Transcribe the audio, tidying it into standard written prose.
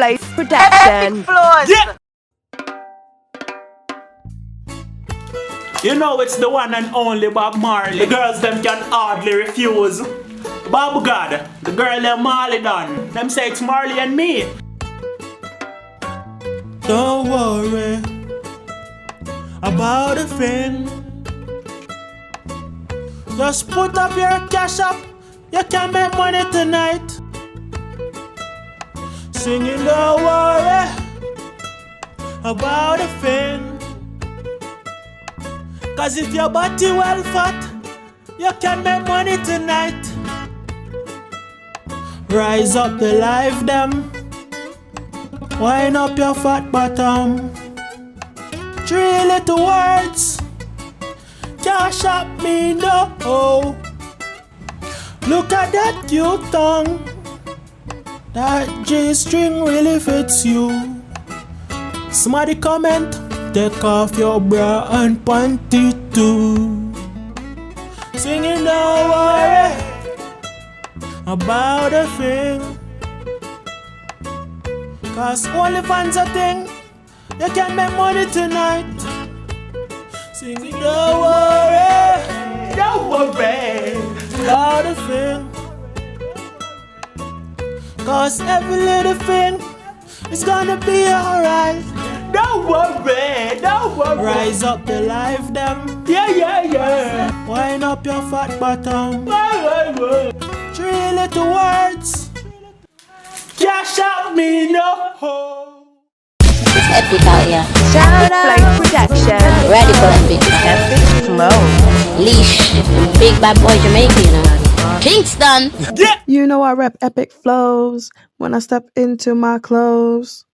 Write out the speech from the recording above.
Epicflows production. Epicflows. Yeah. You know it's the one and only Bob Marley. The girls them can hardly refuse. Bob God, the girl them Marley done. Them say it's Marley and me. Don't worry about a thing. Just put up your Cashapp. You can make money tonight. Singing don't worry about a thing. Cause if your body well fat, you can make money tonight. Rise up the life them. Wind up your fat bottom. 3 little words. Cashapp me no. Look at that cute tongue. That G-string really fits you. Somebody comment. Take off your bra and panty too. Singing don't worry about a thing. Cause Onlyfans a thing. You can make money tonight. Singing don't worry about a thing. Cause every little thing is gonna be alright. Don't worry, don't worry. Rise up the life them. Yeah. Wind up your fat bottom. 3 little words. Cashapp me no. It's epic out here. Epicflows production. Ready for them big Epicflows. leash. Big bad boy Jamaica, you know. Kingston. Yeah. You know I rep Epicflows when I step into my clothes.